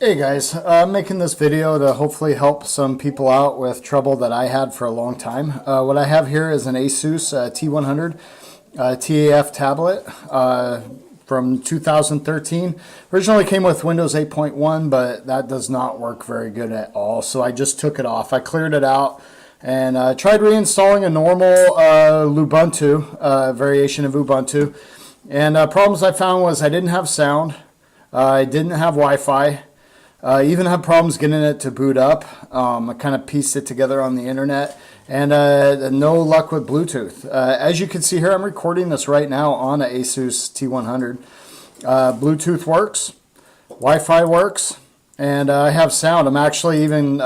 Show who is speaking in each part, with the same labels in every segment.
Speaker 1: Hey guys, I'm making this video to hopefully help some people out with trouble that I had for a long time. What I have here is an asus t100 TAF tablet from 2013. Originally came with Windows 8.1, but that does not work very good at all, so I just took it off. I cleared it out and tried reinstalling a normal Ubuntu variation of Ubuntu, and problems I found was I didn't have sound, I didn't have Wi-Fi. Even had problems getting it to boot up. I kind of pieced it together on the internet, and no luck with Bluetooth. As you can see here, I'm recording this right now on an asus t100. Bluetooth works, Wi-Fi works, and I have sound. I'm actually even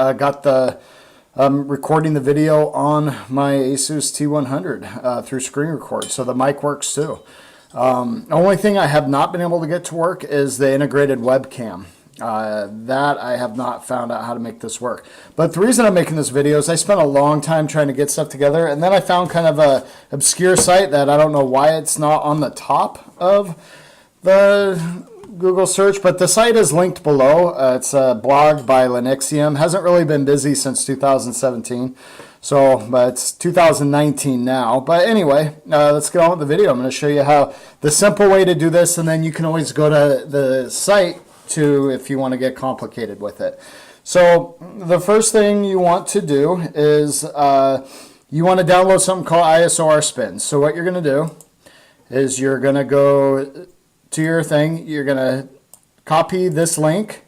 Speaker 1: recording the video on my asus t100 through screen record, so the mic works too. The only thing I have not been able to get to work is the integrated webcam. That I have not found out how to make this work. But the reason I'm making this video is I spent a long time trying to get stuff together, and then I found kind of a obscure site that I don't know why it's not on the top of the Google search, but the site is linked below. It's a blog by Linuxium. Hasn't really been busy since 2017. But it's 2019 now. But anyway, let's get on with the video. I'm going to show you how the simple way to do this, and then you can always go to the site if you want to get complicated with it. So the first thing you want to do is you want to download something called isorespin. So what you're going to do is you're going to go to your thing, you're going to copy this link,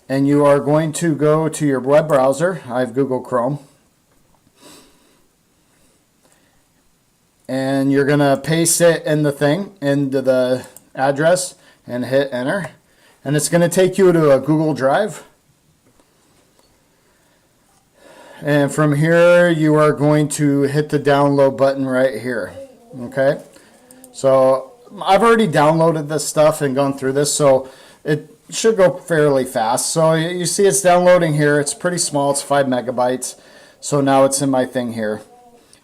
Speaker 1: and you are going to go to your web browser. I have Google Chrome. And you're going to paste it in the thing, into the address, and hit enter. And it's going to take you to a Google Drive. And from here, you are going to hit the download button right here. Okay? So I've already downloaded this stuff and gone through this, so it should go fairly fast. So you see it's downloading here. It's pretty small. It's 5 megabytes. So now it's in my thing here.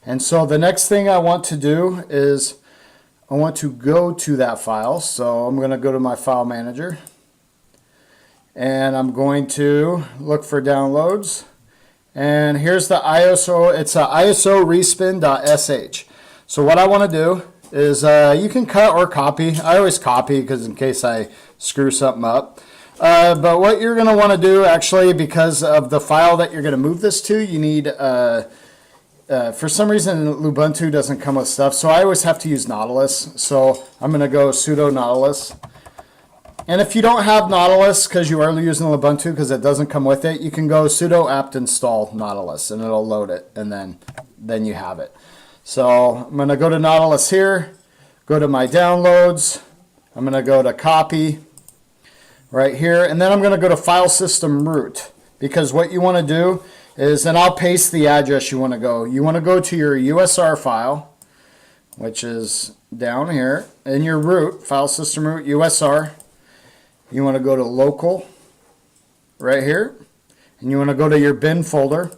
Speaker 1: And so the next thing I want to do is I want to go to that file. So I'm going to go to my file manager. And I'm going to look for downloads. And here's the ISO. It's a isorespin.sh. So what I want to do is you can cut or copy. I always copy because in case I screw something up. But what you're going to want to do actually, because of the file that you're going to move this to, you need for some reason Ubuntu doesn't come with stuff. So I always have to use Nautilus. So I'm going to go sudo Nautilus. And if you don't have Nautilus because you are using Ubuntu because it doesn't come with it, you can go sudo apt install Nautilus and it'll load it, and then you have it. So I'm going to go to Nautilus here, go to my downloads, I'm going to go to copy right here, and then I'm going to go to file system root, because what you want to do is, and I'll paste the address you want to go. You want to go to your USR file, which is down here, in your root, file system root, USR. You want to go to local right here, and you want to go to your bin folder,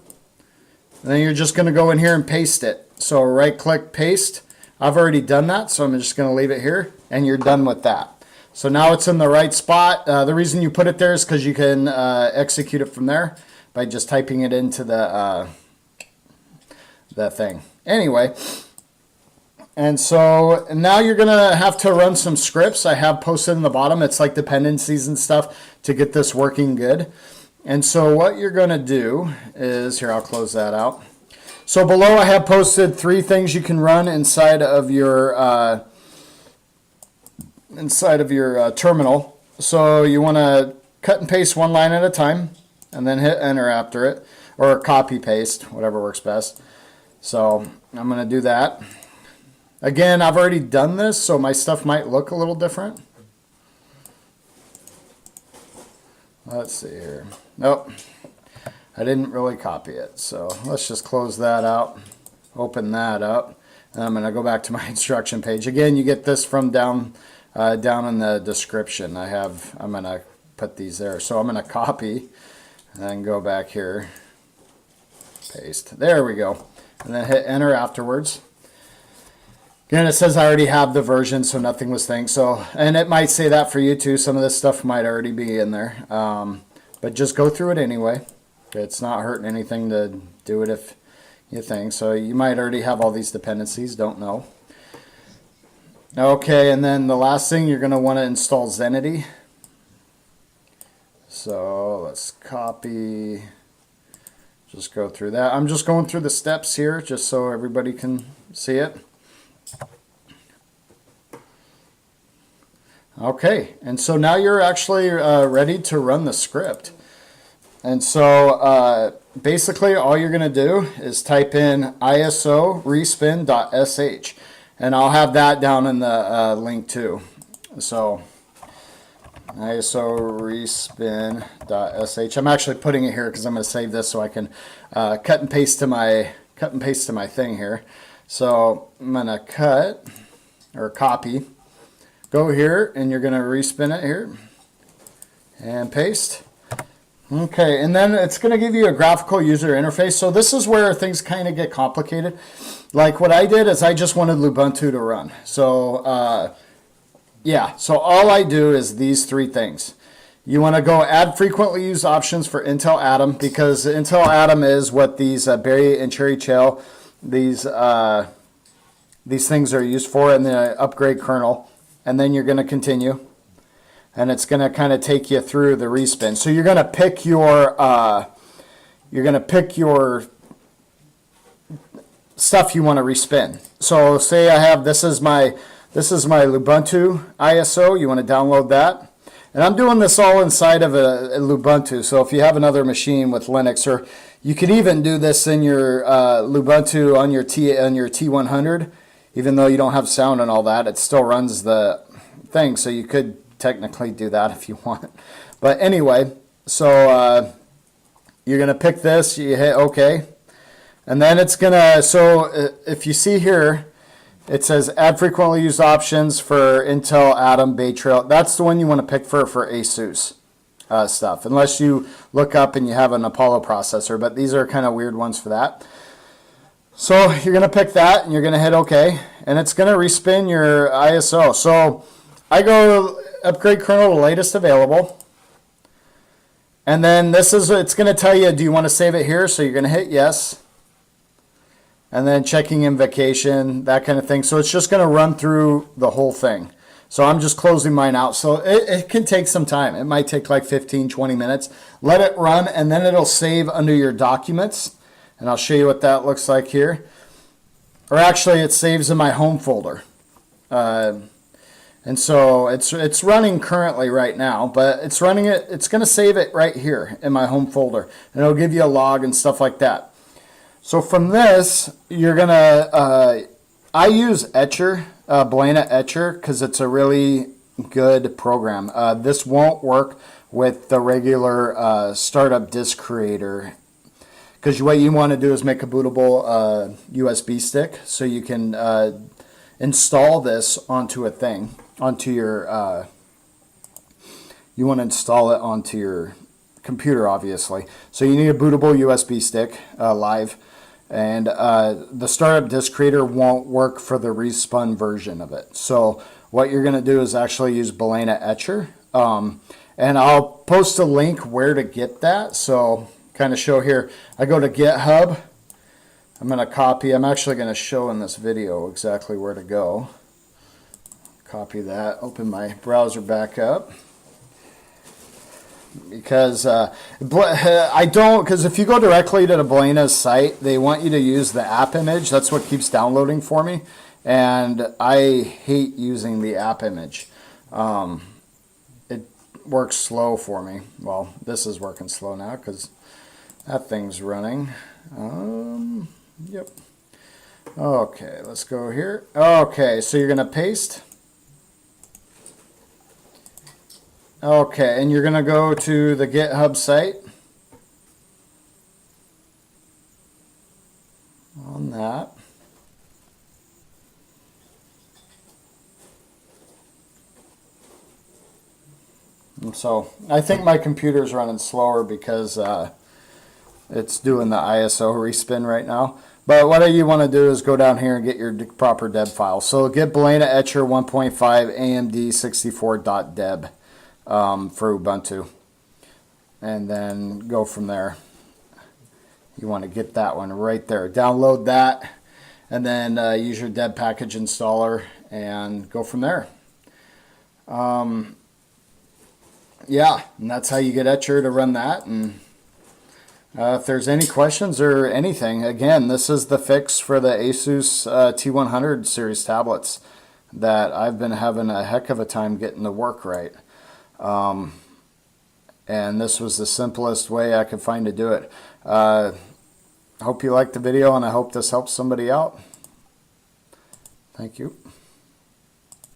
Speaker 1: and then you're just going to go in here and paste it. So right click paste. I've already done that, so I'm just going to leave it here, and you're done with that. So now it's in the right spot. The reason you put it there is because you can execute it from there by just typing it into the thing. Anyway. And so now you're going to have to run some scripts. I have posted in the bottom. It's like dependencies and stuff to get this working good. And so what you're going to do is, here, I'll close that out. So below I have posted 3 things you can run inside of your terminal. So you want to cut and paste one line at a time and then hit enter after it, or copy paste, whatever works best. So I'm going to do that. Again, I've already done this, so my stuff might look a little different. Let's see here. Nope, I didn't really copy it. So let's just close that out, open that up, and I'm going to go back to my instruction page. Again, you get this from down in the description. I'm going to put these there. So I'm going to copy and then go back here, paste. There we go. And then hit enter afterwards. Again, it says I already have the version, so nothing was thing. So, and it might say that for you too. Some of this stuff might already be in there. But just go through it anyway. It's not hurting anything to do it if you think. So you might already have all these dependencies, don't know. Okay, and then the last thing, you're going to want to install Zenity. So let's copy, just go through that. I'm just going through the steps here just so everybody can see it. Okay, and so now you're actually ready to run the script. And so basically all you're going to do is type in isorespin.sh, and I'll have that down in the link too. So isorespin.sh. I'm actually putting it here because I'm going to save this so I can cut and paste to my thing here. So I'm going to cut or copy. Go here and you're going to respin it here and paste. Okay, and then it's going to give you a graphical user interface. So this is where things kind of get complicated. Like what I did is I just wanted Ubuntu to run. So yeah, so all I do is these three things. You want to go add frequently used options for Intel Atom, because Intel Atom is what these Berry and Cherry Shell, these things are used for in the upgrade kernel. And then you're going to continue, and it's going to kind of take you through the respin. So you're going to pick your stuff you want to respin. So say I have this is my Ubuntu ISO. You want to download that, and I'm doing this all inside of a Ubuntu. So if you have another machine with Linux, or you could even do this in your Ubuntu on your t100. Even though you don't have sound and all that, it still runs the thing. So you could technically do that if you want. But anyway, so you're going to pick this. You hit OK. And then it's going to, so if you see here, it says add frequently used options for Intel Atom Bay Trail. That's the one you want to pick for asus stuff. Unless you look up and you have an Apollo processor. But these are kind of weird ones for that. So you're going to pick that and you're going to hit OK, and it's going to respin your ISO. So I go upgrade kernel to latest available, and then this is, it's going to tell you, do you want to save it here? So you're going to hit yes, and then checking invocation, that kind of thing. So it's just going to run through the whole thing. So I'm just closing mine out. So it can take some time. It might take like 15-20 minutes. Let it run, and then it'll save under your documents. And I'll show you what that looks like here. Or actually, it saves in my home folder. And so it's running currently right now, but it's running it. It's going to save it right here in my home folder, and it'll give you a log and stuff like that. So from this, you're going to. I use Etcher, Balena Etcher, because it's a really good program. This won't work with the regular startup disk creator. Because what you want to do is make a bootable USB stick, so you can install this onto a thing, onto your. You want to install it onto your computer, obviously. So you need a bootable USB stick live, and the startup disk creator won't work for the respun version of it. So what you're going to do is actually use Balena Etcher, and I'll post a link where to get that. So. Kind of show here. I go to GitHub. I'm going to copy. I'm actually going to show in this video exactly where to go. Copy that. Open my browser back up. Because I don't, because if you go directly to the Balena's site, they want you to use the app image. That's what keeps downloading for me. And I hate using the app image. It works slow for me. Well, this is working slow now because that thing's running. Yep. Okay, let's go here. Okay, so you're going to paste. Okay, and you're going to go to the GitHub site. On that. And so I think my computer's running slower because it's doing the ISO respin right now. But what you want to do is go down here and get your proper deb file. So get Balena Etcher 1.5 AMD64.deb for Ubuntu. And then go from there. You want to get that one right there. Download that. And then use your deb package installer and go from there. Yeah, and that's how you get Etcher to run that. And if there's any questions or anything, again, this is the fix for the Asus T100 series tablets that I've been having a heck of a time getting to work right. And this was the simplest way I could find to do it. Hope you liked the video, and I hope this helps somebody out. Thank you.